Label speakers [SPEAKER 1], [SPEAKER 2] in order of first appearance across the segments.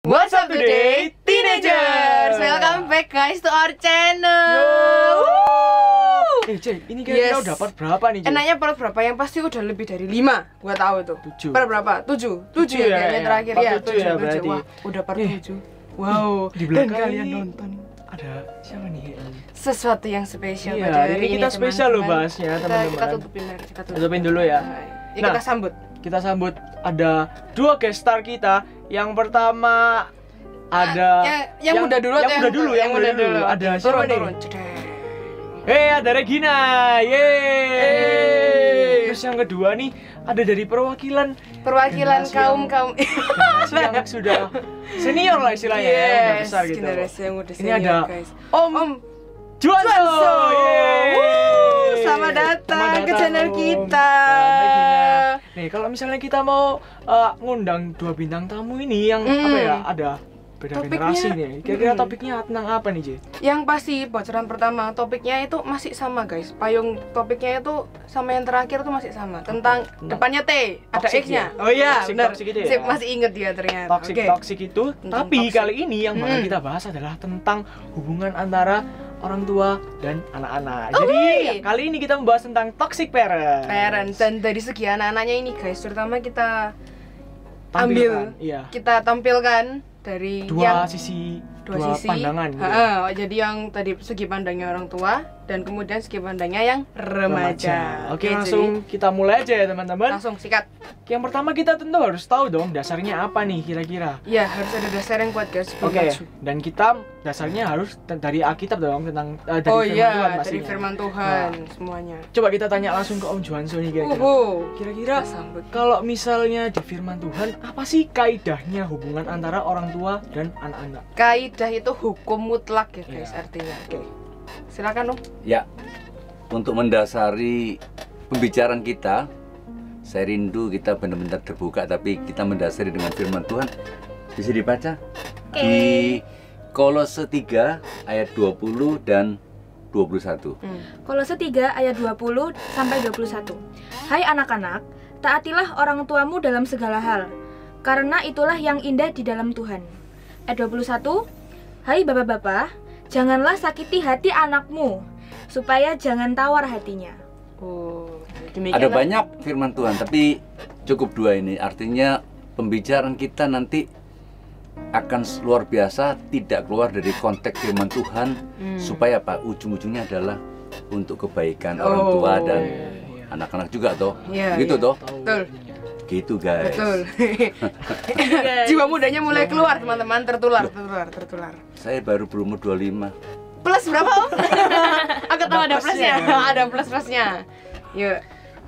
[SPEAKER 1] What's up today, teenagers? Welcome back guys to our channel.
[SPEAKER 2] Cek, ini kira-kira udah part berapa nih, Cek?
[SPEAKER 1] Enaknya part berapa? Yang pasti udah lebih dari 5. Gua tahu tuh.
[SPEAKER 2] 7.
[SPEAKER 1] Part berapa? 7 ya kayaknya terakhir ya.
[SPEAKER 2] 7 ya berarti.
[SPEAKER 1] Wah, udah part 7. Wow,
[SPEAKER 2] Di belakang
[SPEAKER 1] dan kalian
[SPEAKER 2] ini
[SPEAKER 1] nonton.
[SPEAKER 2] Ada siapa nih?
[SPEAKER 1] Sesuatu yang spesial
[SPEAKER 2] Iya,
[SPEAKER 1] pada hari
[SPEAKER 2] ini kita spesial loh
[SPEAKER 1] teman-teman.
[SPEAKER 2] bahasnya,
[SPEAKER 1] Kita
[SPEAKER 2] teman-teman.
[SPEAKER 1] tutupin aja, kita
[SPEAKER 2] Tutupin dulu ya.
[SPEAKER 1] Ya, kita sambut.
[SPEAKER 2] Kita sambut ada 2 guest star kita. Yang pertama ada
[SPEAKER 1] yang muda dulu
[SPEAKER 2] yang muda dulu. Ada siapa nih?
[SPEAKER 1] turun.
[SPEAKER 2] Ada Regina. Yeay. Terus yang kedua nih ada dari perwakilan
[SPEAKER 1] kaum
[SPEAKER 2] generasi yang sudah senior lah istilahnya, ya, udah besar gitu.
[SPEAKER 1] Generasi yang udah
[SPEAKER 2] Ini
[SPEAKER 1] senior,
[SPEAKER 2] ada
[SPEAKER 1] guys.
[SPEAKER 2] Om Juanso.
[SPEAKER 1] Selamat datang ke channel kita.
[SPEAKER 2] Nih, kalau misalnya kita mau ngundang 2 bintang tamu ini yang apa ya, ada beda
[SPEAKER 1] Topiknya,
[SPEAKER 2] generasi nih. Kira-kira topiknya tentang apa nih, J?
[SPEAKER 1] Yang pasti bocoran pertama topiknya itu masih sama guys. Payung topiknya itu sama yang terakhir tuh masih sama. Tentang depannya T, ada X-nya.
[SPEAKER 2] Ya?
[SPEAKER 1] Oh iya, benar.
[SPEAKER 2] Toxic itu ya?
[SPEAKER 1] Sip, masih inget dia ternyata.
[SPEAKER 2] Toxic itu.
[SPEAKER 1] Tentang
[SPEAKER 2] Tapi
[SPEAKER 1] toxic.
[SPEAKER 2] kali ini yang bakal kita bahas adalah tentang hubungan antara orang tua dan anak-anak. Jadi kali ini kita membahas tentang toxic parents.
[SPEAKER 1] Dan dari segi anak-anaknya ini guys, terutama kita
[SPEAKER 2] Tampilkan, iya.
[SPEAKER 1] kita tampilkan dari
[SPEAKER 2] Dua sisi pandangan gitu.
[SPEAKER 1] Jadi yang tadi segi pandangnya orang tua dan kemudian segi pandangnya yang remaja.
[SPEAKER 2] Oke, langsung kita mulai aja ya teman-teman.
[SPEAKER 1] Langsung sikat.
[SPEAKER 2] Yang pertama kita tentu harus tahu dong dasarnya apa nih kira-kira.
[SPEAKER 1] Ya, harus ada dasar yang kuat guys.
[SPEAKER 2] Oke, dan kita dasarnya harus dari Alkitab dong, tentang dari
[SPEAKER 1] Tuhan
[SPEAKER 2] pastinya.
[SPEAKER 1] dari firman Tuhan semuanya.
[SPEAKER 2] Coba kita tanya langsung ke Om Juanso nih kira-kira. Kira-kira
[SPEAKER 1] Kita sambut.
[SPEAKER 2] kalau misalnya di firman Tuhan, apa sih kaidahnya hubungan antara orang tua dan anak-anak?
[SPEAKER 1] Kaidah itu hukum mutlak ya guys,
[SPEAKER 2] Iya.
[SPEAKER 1] artinya. Oke. Silakan Om.
[SPEAKER 3] Ya, untuk mendasari pembicaraan kita, saya rindu kita benar-benar terbuka, tapi kita mendasari dengan firman Tuhan. Bisa dibaca di Kolose 3 ayat 20 dan 21.
[SPEAKER 4] Kolose 3 ayat 20 sampai 21. Hai anak-anak, taatilah orang tuamu dalam segala hal, karena itulah yang indah di dalam Tuhan. Ayat 21. Hai bapak-bapak, janganlah sakiti hati anakmu, supaya jangan tawar hatinya.
[SPEAKER 3] Ada banyak firman Tuhan, tapi cukup 2 ini. Artinya pembicaraan kita nanti akan luar biasa, tidak keluar dari konteks firman Tuhan, supaya apa? Ujung-ujungnya adalah untuk kebaikan orang tua dan anak-anak juga toh. Gitu toh.
[SPEAKER 1] Betul.
[SPEAKER 3] Gitu guys.
[SPEAKER 1] Betul. Jiwa mudanya mulai keluar teman-teman, tertular.
[SPEAKER 3] Saya baru berumur 25.
[SPEAKER 1] Plus berapa Om? Aku tahu ada plusnya. Ada plus-plusnya. Yuk.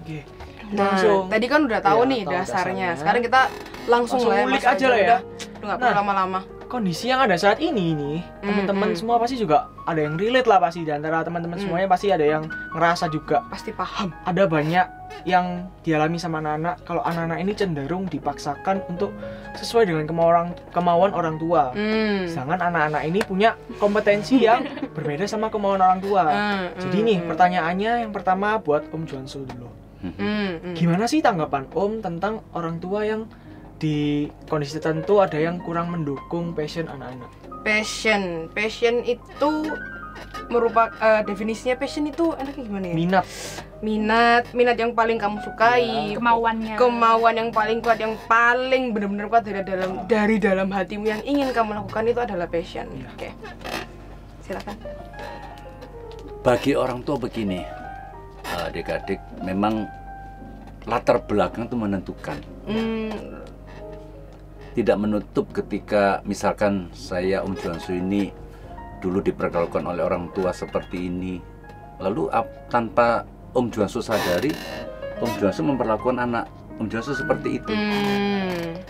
[SPEAKER 2] Oke.
[SPEAKER 1] Nah, tadi kan udah tahu nih
[SPEAKER 2] tahu
[SPEAKER 1] dasarnya.
[SPEAKER 2] dasarnya.
[SPEAKER 1] Sekarang kita langsung lah ya,
[SPEAKER 2] ulik
[SPEAKER 1] Mas,
[SPEAKER 2] aja lah ya.
[SPEAKER 1] Udah nggak perlu lama-lama.
[SPEAKER 2] Kondisi yang ada saat ini nih, teman-teman semua pasti juga ada yang relate lah pasti, di antara teman-teman semuanya pasti ada yang ngerasa juga.
[SPEAKER 1] Pasti paham.
[SPEAKER 2] Ada banyak yang dialami sama anak-anak, kalau anak-anak ini cenderung dipaksakan untuk sesuai dengan kemauan orang tua. Sedangkan anak-anak ini punya kompetensi yang berbeda sama kemauan orang tua. Jadi nih pertanyaannya yang pertama buat Om Juanso dulu. Gimana sih tanggapan Om tentang orang tua yang di kondisi tertentu ada yang kurang mendukung passion anak-anak?
[SPEAKER 1] Passion itu merupakan definisinya passion itu enaknya gimana ya? Minat yang paling kamu sukai, kemauan yang paling kuat, yang paling benar-benar kuat dari dalam hatimu yang ingin kamu lakukan itu adalah passion. Oke. Silakan.
[SPEAKER 3] Bagi orang tua begini, adik-adik, memang latar belakang itu menentukan. Tidak menutup ketika misalkan saya Om Juanso ini dulu diperlakukan oleh orang tua seperti ini, lalu tanpa Om Juanso sadari, Om Juanso memperlakukan anak Om Juanso seperti itu.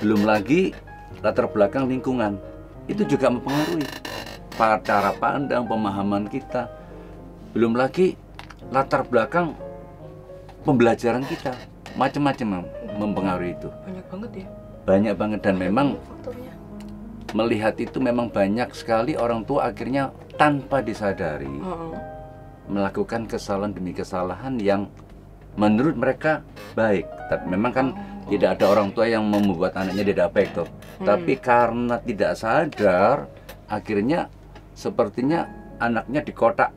[SPEAKER 3] Belum lagi latar belakang lingkungan itu juga mempengaruhi cara pandang, pemahaman kita. Belum lagi latar belakang pembelajaran kita, macam-macam mempengaruhi itu.
[SPEAKER 1] Banyak banget ya.
[SPEAKER 3] Banyak banget, dan memang melihat itu memang banyak sekali orang tua akhirnya tanpa disadari melakukan kesalahan demi kesalahan yang menurut mereka baik. Tapi memang kan Tidak ada orang tua yang membuat anaknya tidak baik toh. Tapi karena tidak sadar, akhirnya sepertinya anaknya dikotak.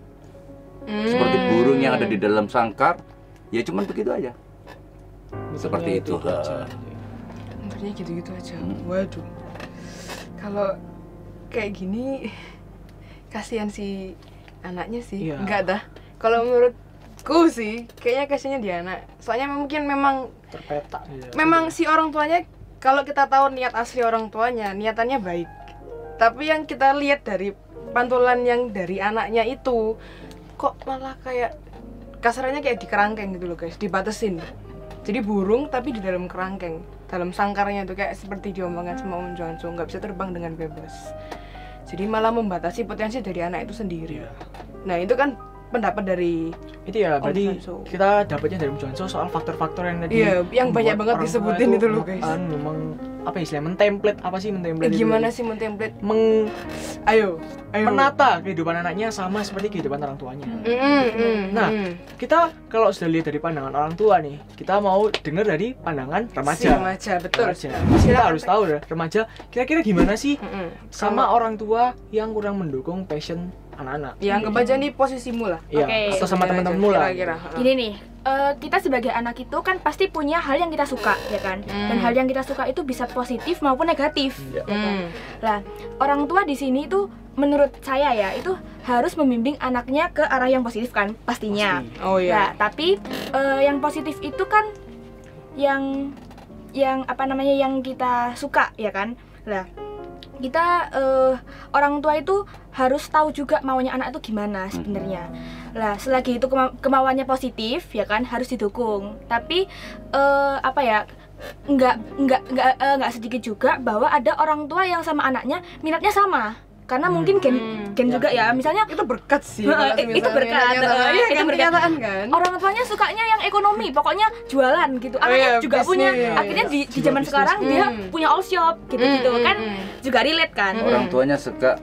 [SPEAKER 3] Seperti burung yang ada di dalam sangkar, ya cuman begitu aja. Seperti itu.
[SPEAKER 1] Sebenarnya gitu-gitu aja. Waduh. Kalau kayak gini kasihan si anaknya sih. Enggak dah. Kalau menurutku sih kayaknya kasihannya di anak. Soalnya mungkin memang
[SPEAKER 2] terpeta.
[SPEAKER 1] Memang si orang tuanya, kalau kita tahu niat asli orang tuanya, niatannya baik. Tapi yang kita lihat dari pantulan yang dari anaknya itu, kok malah kayak kasarnya kayak di kerangkeng gitu loh guys, dibatesin. Jadi burung tapi di dalam kerangkeng, dalam sangkarnya itu kayak seperti diomongkan sama Om Johnson, nggak bisa terbang dengan bebas. Jadi malah membatasi potensi dari anak itu sendiri. Nah itu kan pendapat dari
[SPEAKER 2] itu ya, berarti kita dapatnya dari Om Johnson soal faktor-faktor yang tadi.
[SPEAKER 1] Iya, yang banyak banget disebutin itu loh guys.
[SPEAKER 2] Memang apa istilahnya, mentemplate, apa sih mentemplate?
[SPEAKER 1] Gimana sih mentemplate? Ayo
[SPEAKER 2] menata kehidupan anaknya sama seperti kehidupan orang tuanya. Nah, kita kalau sudah lihat dari pandangan orang tua nih, kita mau dengar dari pandangan remaja.
[SPEAKER 1] Remaja, betul.
[SPEAKER 2] Kita harus tahu ya, remaja kira-kira gimana sih sama orang tua yang kurang mendukung passion anak-anak.
[SPEAKER 1] Ya, anggap aja nih posisimu lah.
[SPEAKER 2] Iya, atau sama teman-temanmu lah.
[SPEAKER 4] Gini nih, kita sebagai anak itu kan pasti punya hal yang kita suka, ya kan? Dan hal yang kita suka itu bisa positif maupun negatif, ya kan? Lah, orang tua di sini itu menurut saya ya, itu harus membimbing anaknya ke arah yang positif kan, pastinya.
[SPEAKER 1] Oh iya.
[SPEAKER 4] Nah, tapi yang positif itu kan yang apa namanya, yang kita suka, ya kan? Lah, kita orang tua itu harus tahu juga maunya anak itu gimana sebenarnya. Lah, selagi itu kemauannya positif, ya kan, harus didukung. Tapi apa ya, nggak sedikit juga bahwa ada orang tua yang sama anaknya minatnya sama. Karena mungkin gen juga ya, misalnya
[SPEAKER 1] itu berkat sih.
[SPEAKER 4] Itu berkat.
[SPEAKER 1] Itu berkataan kan.
[SPEAKER 4] Orang tuanya sukanya yang ekonomi, pokoknya jualan gitu. Anaknya juga punya. Akhirnya di zaman sekarang dia punya all shop gitu-gitu kan, juga relate kan.
[SPEAKER 3] Orang tuanya suka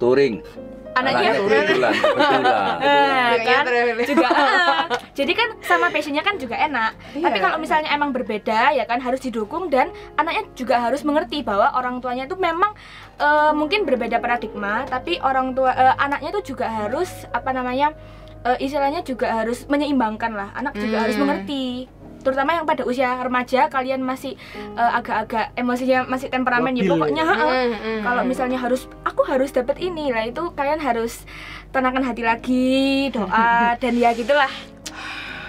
[SPEAKER 3] touring.
[SPEAKER 4] Anaknya
[SPEAKER 3] kebetulan.
[SPEAKER 4] Kan juga jadi kan sama passionnya kan juga enak. Tapi kalau misalnya emang berbeda ya kan, harus didukung dan anaknya juga harus mengerti bahwa orang tuanya itu memang mungkin berbeda paradigma, tapi orang tua anaknya itu juga harus apa namanya, istilahnya juga harus menyeimbangkan lah. Anak juga harus mengerti, terutama yang pada usia remaja, kalian masih agak-agak emosinya masih temperamen ya pokoknya. Kalau misalnya aku harus dapat ini lah, itu kalian harus tenangkan hati lagi, doa dan ya gitulah.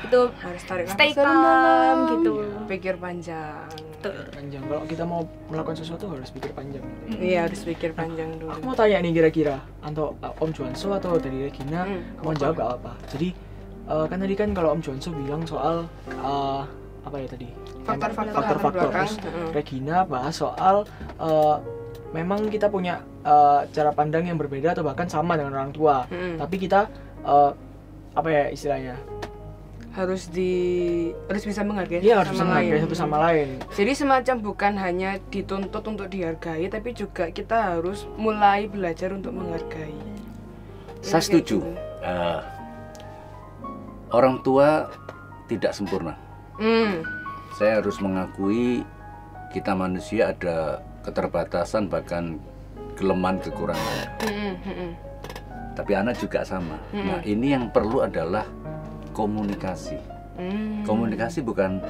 [SPEAKER 4] Itu
[SPEAKER 1] harus tarik
[SPEAKER 4] stay calm gitu.
[SPEAKER 1] Pikir panjang.
[SPEAKER 2] Panjang. Kalau kita mau melakukan sesuatu harus pikir panjang.
[SPEAKER 1] Iya, harus pikir panjang dulu.
[SPEAKER 2] Aku mau tanya nih, kira-kira atau Om Johnson atau dari Regina mau jawab gak apa. Jadi kan tadi kan kalau Om Johnson bilang soal apa ya tadi, faktor-faktor. Terus Regina bahas soal memang kita punya cara pandang yang berbeda atau bahkan sama dengan orang tua, tapi kita apa ya istilahnya,
[SPEAKER 1] harus bisa menghargai
[SPEAKER 2] satu sama lain.
[SPEAKER 1] Jadi semacam bukan hanya dituntut untuk dihargai, tapi juga kita harus mulai belajar untuk menghargai.
[SPEAKER 3] Saya setuju. Orang tua tidak sempurna. Saya harus mengakui kita manusia ada keterbatasan, bahkan kelemahan, kekurangan. Tapi anak juga sama. Nah, ini yang perlu adalah komunikasi. Komunikasi bukan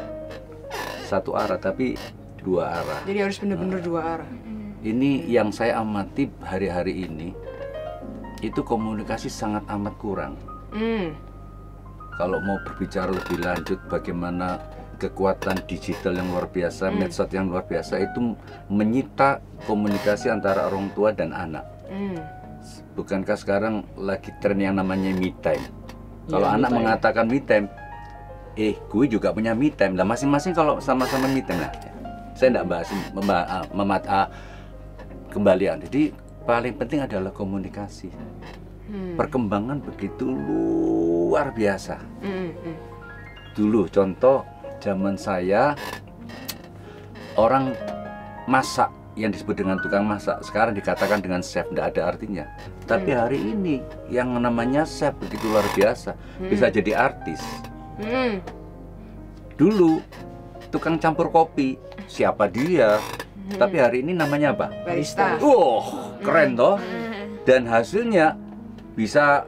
[SPEAKER 3] satu arah, tapi dua arah.
[SPEAKER 1] Jadi harus benar-benar dua arah.
[SPEAKER 3] Ini yang saya amati hari-hari ini, itu komunikasi sangat amat kurang. Kalau mau berbicara lebih lanjut bagaimana kekuatan digital yang luar biasa, medsos yang luar biasa itu menyita komunikasi antara orang tua dan anak. Bukankah sekarang lagi tren yang namanya me time? Kalau anak mengatakan me time, gue juga punya me time. Lah masing-masing kalau sama-sama me time lah. Saya tidak bahas kembalian. Jadi paling penting adalah komunikasi. Perkembangan begitu luar biasa. Dulu contoh zaman saya, orang masak yang disebut dengan tukang masak sekarang dikatakan dengan chef, tidak ada artinya. Tapi hari ini yang namanya chef begitu luar biasa, bisa jadi artis. Dulu tukang campur kopi. Siapa dia? Tapi hari ini namanya apa?
[SPEAKER 1] Barista.
[SPEAKER 3] Keren toh. Dan hasilnya bisa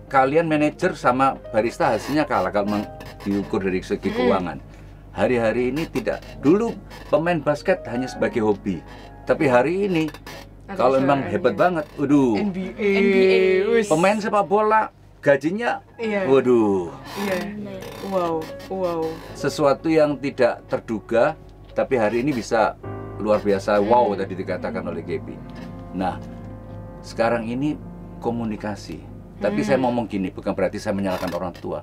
[SPEAKER 3] kalian manajer sama barista hasilnya kalah kalau diukur dari segi keuangan. Hari-hari ini tidak. Dulu pemain basket hanya sebagai hobi. Tapi hari ini kalau memang hebat banget,
[SPEAKER 1] NBA.
[SPEAKER 3] Pemain sepak bola gajinya, waduh.
[SPEAKER 1] Wow.
[SPEAKER 3] Sesuatu yang tidak terduga, tapi hari ini bisa luar biasa. Wow, tadi dikatakan oleh Gaby. Nah, sekarang ini komunikasi. Tapi saya ngomong gini, bukan berarti saya menyalahkan orang tua.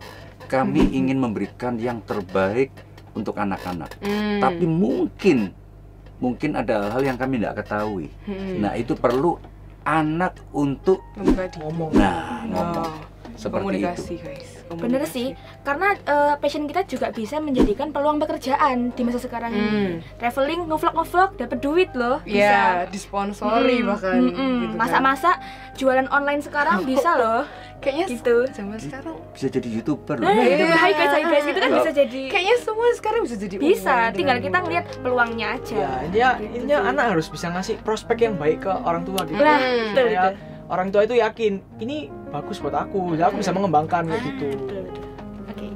[SPEAKER 3] Kami ingin memberikan yang terbaik untuk anak-anak. Tapi mungkin ada hal yang kami tidak ketahui. Nah, itu perlu anak untuk
[SPEAKER 2] ngomong.
[SPEAKER 3] Nah, ngomong. Seperti
[SPEAKER 1] komunikasi,
[SPEAKER 3] itu.
[SPEAKER 1] guys.
[SPEAKER 4] Bener sih, karena passion kita juga bisa menjadikan peluang pekerjaan di masa sekarang ini. Traveling, ngevlog, dapat duit loh.
[SPEAKER 1] Iya,
[SPEAKER 4] Bisa
[SPEAKER 1] disponsori bahkan. Gitu kan.
[SPEAKER 4] Masa-masa jualan online sekarang bisa loh.
[SPEAKER 1] Kayaknya
[SPEAKER 4] gitu.
[SPEAKER 1] Zaman sekarang
[SPEAKER 3] Bisa jadi YouTuber loh.
[SPEAKER 4] Hai guys, itu kan bisa jadi.
[SPEAKER 1] Kayaknya semua sekarang bisa jadi
[SPEAKER 4] Bisa, tinggal kita ngeliat peluangnya aja.
[SPEAKER 2] Ya, intinya anak harus bisa ngasih prospek yang baik ke orang tua gitu.
[SPEAKER 4] Lah,
[SPEAKER 2] Supaya orang tua itu yakin ini bagus buat aku, ya aku bisa mengembangkan kayak gitu.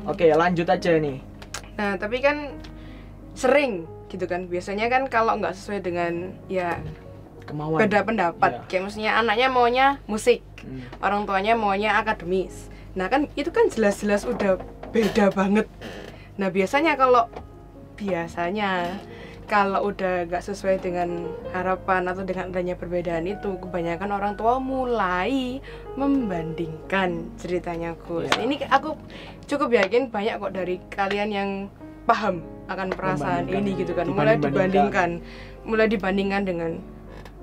[SPEAKER 2] Oke, lanjut aja nih.
[SPEAKER 1] Nah, tapi kan sering gitu kan. Biasanya kan kalau nggak sesuai dengan ya
[SPEAKER 2] Kemauan.
[SPEAKER 1] beda pendapat. Kayak maksudnya anaknya maunya musik, orang tuanya maunya akademis. Nah, kan itu kan jelas-jelas udah beda banget. Nah, biasanya kalau udah gak sesuai dengan harapan atau dengan adanya perbedaan itu, kebanyakan orang tua mulai membandingkan ceritanya, Gus. Ini aku cukup yakin banyak kok dari kalian yang paham akan perasaan ini gitu kan. Mulai dibandingkan dengan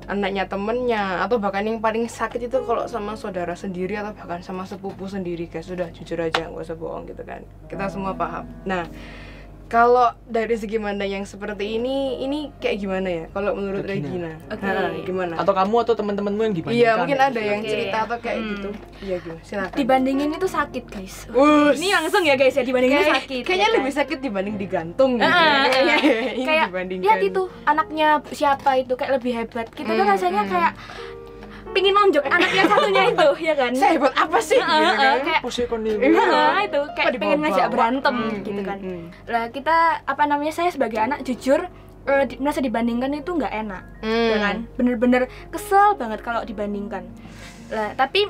[SPEAKER 1] anaknya temennya, atau bahkan yang paling sakit itu kalau sama saudara sendiri atau bahkan sama sepupu sendiri, guys. Sudah jujur aja, nggak usah bohong gitu kan. Kita semua paham. Nah, kalau dari segi pandang yang seperti ini kayak gimana ya? Kalau menurut Regina, gimana?
[SPEAKER 2] Atau kamu atau teman-temanmu yang dibandingkan?
[SPEAKER 1] Iya, mungkin ada yang cerita atau kayak gitu. Iya, gimana? Silakan.
[SPEAKER 4] Dibandingin itu sakit, guys. Ini langsung ya, guys ya, dibandingin itu sakit.
[SPEAKER 1] Kayaknya
[SPEAKER 4] ya,
[SPEAKER 1] lebih sakit dibanding digantung.
[SPEAKER 4] Kayak lihat itu anaknya siapa itu kayak lebih hebat. Kita tuh rasanya kayak pingin nonjok anak yang satunya itu, ya kan?
[SPEAKER 1] Saya hebat apa sih?
[SPEAKER 4] Kayak itu kayak pengen ngajak berantem gitu kan. Lah kita saya sebagai anak jujur merasa dibandingkan itu nggak enak, ya kan? Bener-bener kesel banget kalau dibandingkan. Lah tapi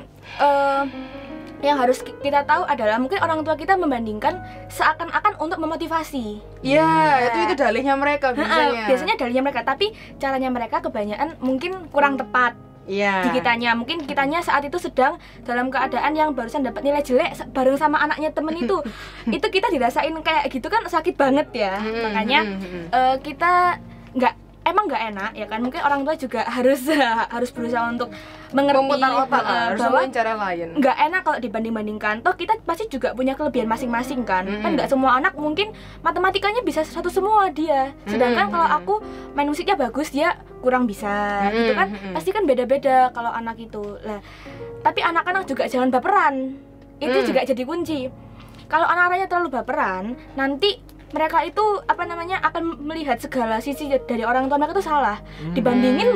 [SPEAKER 4] yang harus kita tahu adalah mungkin orang tua kita membandingkan seakan-akan untuk memotivasi.
[SPEAKER 1] Iya, itu dalihnya mereka biasanya.
[SPEAKER 4] Biasanya dalihnya mereka, tapi caranya mereka kebanyakan mungkin kurang tepat. Di mungkin kitanya saat itu sedang dalam keadaan yang barusan dapat nilai jelek bareng sama anaknya temen itu kita dirasain kayak gitu kan sakit banget ya. Makanya kita emang nggak enak ya kan, mungkin orang tua juga harus berusaha untuk mengerti
[SPEAKER 1] memutar otak
[SPEAKER 4] bahwa
[SPEAKER 1] cara lain
[SPEAKER 4] nggak enak kalau dibanding-bandingkan. Toh kita pasti juga punya kelebihan masing-masing kan. Kan nggak semua anak mungkin matematikanya bisa satu semua dia, sedangkan kalau aku main musiknya bagus dia kurang bisa gitu kan. Pasti kan beda-beda kalau anak itu lah. Tapi anak-anak juga jangan baperan, itu juga jadi kunci. Kalau anak-anaknya terlalu baperan, nanti mereka itu akan melihat segala sisi dari orang tua mereka itu salah. Dibandingin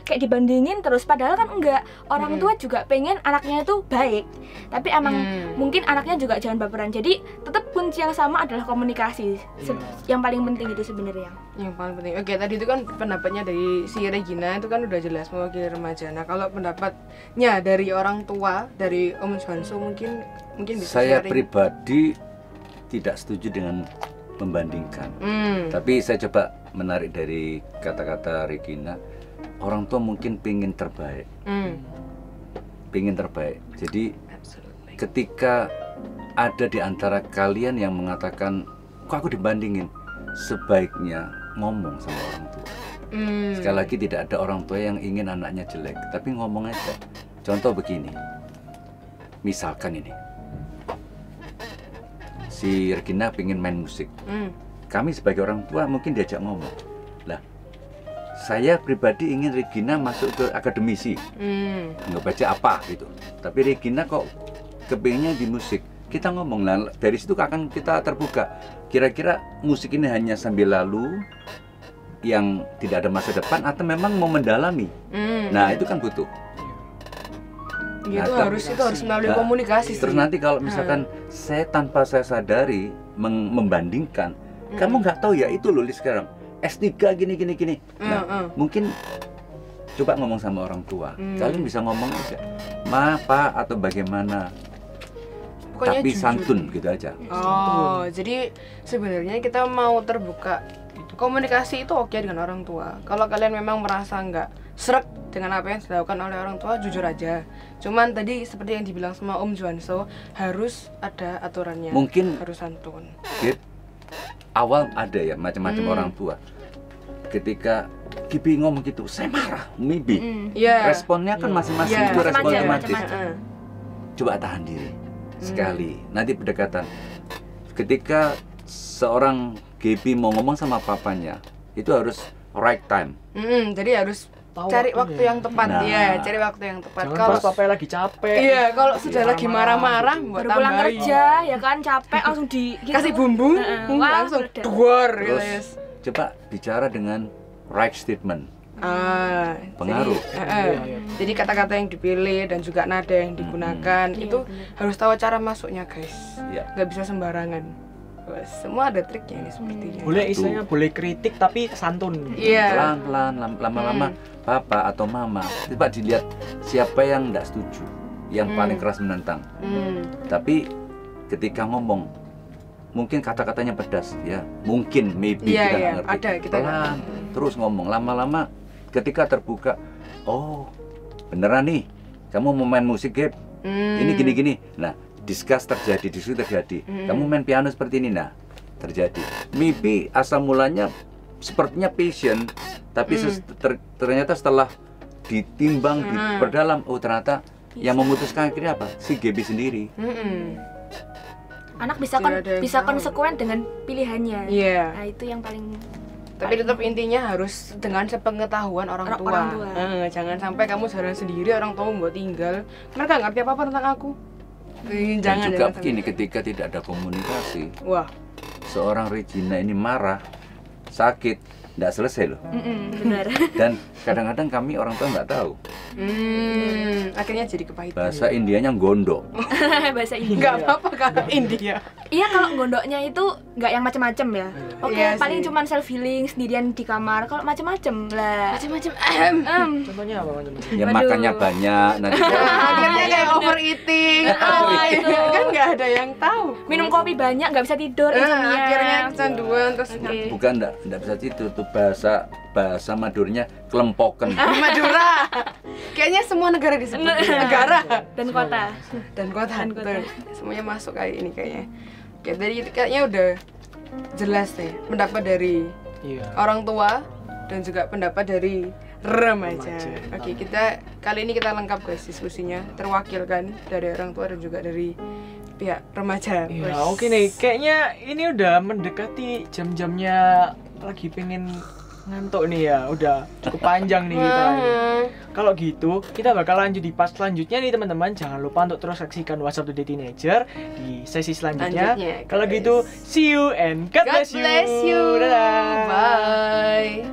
[SPEAKER 4] kayak dibandingin terus, padahal kan enggak. Orang tua juga pengen anaknya itu baik, tapi emang mungkin anaknya juga jangan baperan. Jadi tetap kunci yang sama adalah komunikasi. Yang paling penting itu sebenarnya.
[SPEAKER 1] Yang paling penting. Oke, tadi itu kan pendapatnya dari si Regina itu kan udah jelas mewakili remaja. Nah, kalau pendapatnya dari orang tua, dari Om Juanso mungkin bisa
[SPEAKER 3] saya
[SPEAKER 1] sharing.
[SPEAKER 3] Pribadi tidak setuju dengan membandingkan. Tapi saya coba menarik dari kata-kata Regina, orang tua mungkin pengen terbaik. Jadi ketika ada di antara kalian yang mengatakan kok aku dibandingin, sebaiknya ngomong sama orang tua. Sekali lagi, tidak ada orang tua yang ingin anaknya jelek, tapi ngomong aja. Contoh begini, misalkan ini si Regina pengen main musik, kami sebagai orang tua mungkin diajak ngomong, lah saya pribadi ingin Regina masuk ke akademisi, nggak baca apa gitu, tapi Regina kok kepinginnya di musik. kita ngomong. Nah, dari situ akan kita terbuka. Kira-kira musik ini hanya sambil lalu yang tidak ada masa depan atau memang mau mendalami. Nah, itu kan butuh.
[SPEAKER 1] Itu harus melalui komunikasi.
[SPEAKER 3] Terus nanti kalau misalkan saya tanpa saya sadari membandingkan, kamu nggak tahu ya itu loh sekarang S3 gini. Nah, mungkin coba ngomong sama orang tua. Kalian bisa ngomong aja, ma, pa, atau bagaimana. Pokoknya tapi jujur. Santun gitu aja.
[SPEAKER 1] Oh, jadi sebenarnya kita mau terbuka. Komunikasi itu oke dengan orang tua. Kalau kalian memang merasa nggak srek dengan apa yang dilakukan oleh orang tua, jujur aja. Cuman tadi seperti yang dibilang sama Om Juanso, harus ada aturannya.
[SPEAKER 3] Mungkin
[SPEAKER 1] harus santun.
[SPEAKER 3] Awal ada ya macam-macam orang tua. Ketika Gibi ngomong gitu, saya marah, maybe. Responnya kan masing-masing itu respon otomatis. Coba tahan diri sekali. Nanti pendekatan. Ketika seorang Gibi mau ngomong sama papanya, itu harus right time.
[SPEAKER 1] Jadi harus cari waktu yang tepat. Cari waktu yang tepat.
[SPEAKER 2] Kalau papanya lagi capek.
[SPEAKER 1] Iya, kalau sudah lagi marah-marah,
[SPEAKER 4] baru pulang kerja, ya kan capek langsung
[SPEAKER 1] kasih bumbu, langsung duar.
[SPEAKER 3] Terus coba bicara dengan right statement. Pengaruh.
[SPEAKER 1] Jadi kata-kata yang dipilih dan juga nada yang digunakan itu harus tahu cara masuknya, guys. Nggak bisa sembarangan. Semua ada triknya ini sepertinya.
[SPEAKER 2] Boleh istilahnya boleh kritik tapi santun.
[SPEAKER 3] Pelan-pelan, lama-lama papa atau mama coba dilihat siapa yang nggak setuju, yang paling keras menentang. Tapi ketika ngomong mungkin kata-katanya pedas ya, mungkin maybe kita nggak ngerti. Pelan, terus ngomong lama-lama ketika terbuka, oh beneran nih kamu mau main musik, Gap, ini gini. Nah, diskusi terjadi. Kamu main piano seperti ini, nah terjadi. Maybe asal mulanya sepertinya passion, tapi ternyata setelah ditimbang, diperdalam, oh ternyata yang memutuskan akhirnya apa? Si Gaby sendiri.
[SPEAKER 4] Anak bisa konsekuen dengan pilihannya. Nah itu yang paling.
[SPEAKER 1] Tapi tetap intinya harus dengan sepengetahuan orang tua. Jangan sampai kamu jalan sendiri, orang tua mau tinggal, karena gak ngerti apa-apa tentang aku.
[SPEAKER 3] Jangan juga begini, ketika tidak ada komunikasi, seorang Regina ini marah, sakit, tidak selesai loh.
[SPEAKER 4] Benar.
[SPEAKER 3] Dan kadang-kadang kami orang tua nggak tahu.
[SPEAKER 1] Akhirnya jadi kepahitan.
[SPEAKER 3] Bahasa Indianya gondok.
[SPEAKER 4] Bahasa India.
[SPEAKER 1] Nggak apa-apa kalau India.
[SPEAKER 4] Iya, kalau gondoknya itu nggak yang macam-macam ya. Oke, paling cuma self healing sendirian di kamar. Kalau macam-macam lah.
[SPEAKER 1] Macam-macam.
[SPEAKER 2] Contohnya apa macam-macam?
[SPEAKER 3] Ya makannya banyak. Nanti
[SPEAKER 1] akhirnya kayak overeating. Kan nggak ada yang tahu.
[SPEAKER 4] Minum kopi banyak nggak bisa tidur.
[SPEAKER 1] Akhirnya kecanduan terus.
[SPEAKER 3] Bukan nggak bisa tidur tuh, bahasa Madurnya kelempoken.
[SPEAKER 1] Madura. Kayaknya semua negara disebut negara
[SPEAKER 4] dan kota.
[SPEAKER 1] Semuanya masuk kayak ini kayaknya. Oke, jadi kayaknya udah jelas deh pendapat dari orang tua dan juga pendapat dari remaja. Oke, kali ini kita lengkap guys diskusinya, terwakilkan dari orang tua dan juga dari pihak remaja.
[SPEAKER 2] Iya, oke nih. Kayaknya ini udah mendekati jam-jamnya lagi pengen ngantuk nih ya, udah cukup panjang nih kita. Kalau gitu, kita bakal lanjut di part selanjutnya nih teman-teman. Jangan lupa untuk terus saksikan WhatsApp Today Teenager di sesi selanjutnya. Kalau gitu, see you and God bless you.
[SPEAKER 1] Dadah. Bye.